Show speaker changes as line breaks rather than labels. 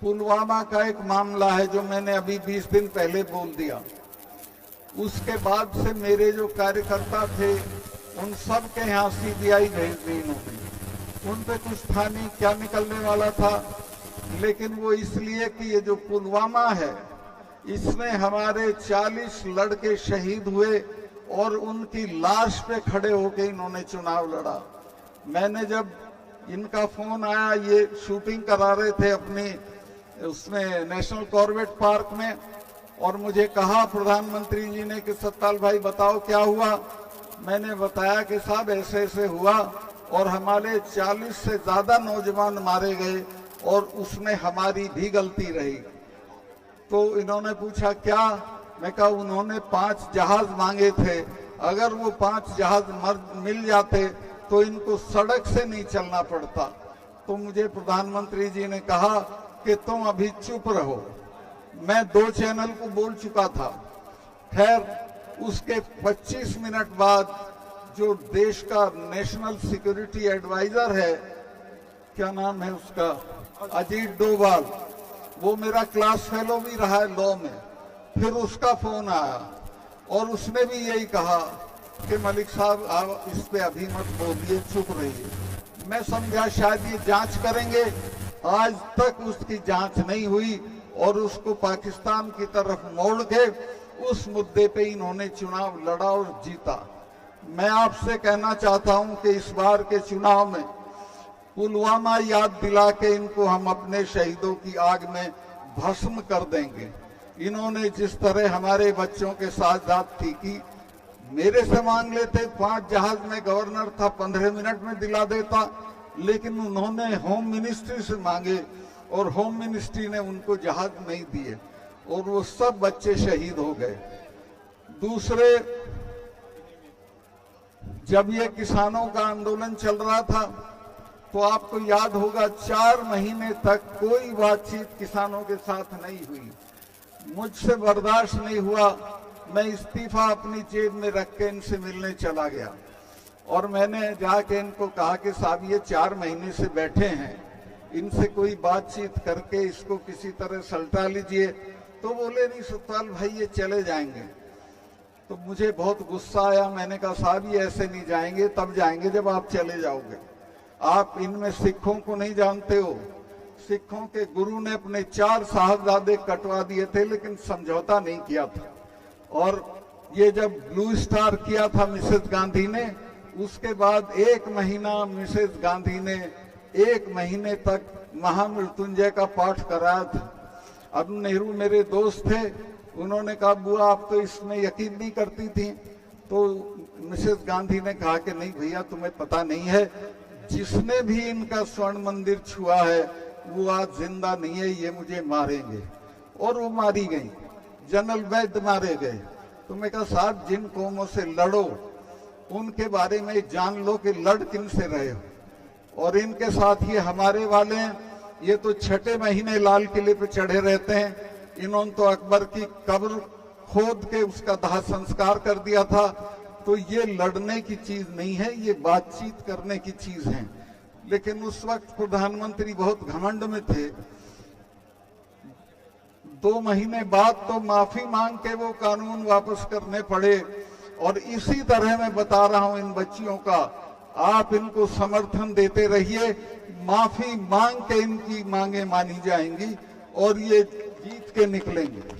पुलवामा का एक मामला है जो मैंने अभी 20 दिन पहले बोल दिया। उसके बाद से मेरे जो कार्यकर्ता थे उन सब के यहाँ सीबीआई भेज दी इन्होंने। उन पे कुछ था नहीं, क्या निकलने वाला था, लेकिन वो इसलिए कि ये जो पुलवामा है इसमें हमारे 40 लड़के शहीद हुए और उनकी लाश पे खड़े होके इन्होंने चुनाव लड़ा। मैंने जब इनका फोन आया, ये शूटिंग करा रहे थे अपनी उसमें नेशनल कॉर्बेट पार्क में, और मुझे कहा प्रधानमंत्री जी ने कि सत्ताल भाई बताओ क्या हुआ। मैंने बताया कि साहब ऐसे ऐसे हुआ और हमारे 40 से ज्यादा नौजवान मारे गए और उसमें हमारी भी गलती रही। तो इन्होंने पूछा क्या, मैं कहा उन्होंने 5 जहाज मांगे थे, अगर वो 5 जहाज मिल जाते तो इनको सड़क से नहीं चलना पड़ता। तो मुझे प्रधानमंत्री जी ने कहा कि तुम अभी चुप रहो। मैं 2 चैनल को बोल चुका था। खैर उसके 25 मिनट बाद जो देश का नेशनल सिक्योरिटी एडवाइजर है, क्या नाम है उसका, अजीत डोभाल, वो मेरा क्लास फेलो भी रहा है लॉ में, फिर उसका फोन आया और उसने भी यही कहा कि मलिक साहब आप इस पे अभी मत बोलिए, चुप रहिए। मैं समझा शायद ये जांच करेंगे, आज तक उसकी जांच नहीं हुई और उसको पाकिस्तान की तरफ मोड़ के उस मुद्दे पे इन्होंने चुनाव लड़ा और जीता। मैं आपसे कहना चाहता हूं कि इस बार के चुनाव में पुलवामा याद दिला के इनको हम अपने शहीदों की आग में भस्म कर देंगे। इन्होंने जिस तरह हमारे बच्चों के साथ ज्यादती की, मेरे से मांग लेते 5 जहाज में गवर्नर था 15 मिनट में दिला देता, लेकिन उन्होंने होम मिनिस्ट्री से मांगे और होम मिनिस्ट्री ने उनको जहाज नहीं दिए और वो सब बच्चे शहीद हो गए। दूसरे, जब ये किसानों का आंदोलन चल रहा था तो आपको याद होगा 4 महीने तक कोई बातचीत किसानों के साथ नहीं हुई। मुझसे बर्दाश्त नहीं हुआ, मैं इस्तीफा अपनी जेब में रख के इनसे मिलने चला गया और मैंने जाके इनको कहा कि साहब ये 4 महीने से बैठे हैं, इनसे कोई बातचीत करके इसको किसी तरह सलटा लीजिए। तो बोले नहीं सत्पाल भाई ये चले जाएंगे। तो मुझे बहुत गुस्सा आया, मैंने कहा साहब ये ऐसे नहीं जाएंगे, तब जाएंगे जब आप चले जाओगे। आप इनमें सिखों को नहीं जानते हो। सिखों के गुरु ने अपने 4 साहबजादे कटवा दिए थे लेकिन समझौता नहीं किया था। और ये जब ब्लू स्टार किया था मिसेस गांधी ने, उसके बाद 1 महीना मिसेस गांधी ने 1 महीने तक महामृत्युंजय का पाठ कराया था। अब नेहरू मेरे दोस्त थे, उन्होंने कहा बुआ आप तो इसमें यकीन नहीं करती थी। तो मिसेस गांधी ने कहा कि नहीं भैया तुम्हें पता नहीं है, जिसने भी इनका स्वर्ण मंदिर छुआ है वो आज जिंदा नहीं है, ये मुझे मारेंगे। और वो मारी गई, जनरल वैद्य मारे गए। तो मैं कहा साहब जिन कौमों से लड़ो उनके बारे में जान लो कि लड़ किन से रहे हो। और इनके साथ ये हमारे वाले हैं, ये तो 6ठे महीने लाल किले पे चढ़े रहते हैं। इन्होंने तो अकबर की कब्र खोद के उसका दाह संस्कार कर दिया था। तो ये लड़ने की चीज नहीं है, ये बातचीत करने की चीज है। लेकिन उस वक्त प्रधानमंत्री बहुत घमंड में थे। 2 महीने बाद तो माफी मांग के वो कानून वापस करने पड़े। और इसी तरह मैं बता रहा हूं इन बच्चियों का, आप इनको समर्थन देते रहिए, माफी मांग के इनकी मांगे मानी जाएंगी और ये जीत के निकलेंगे।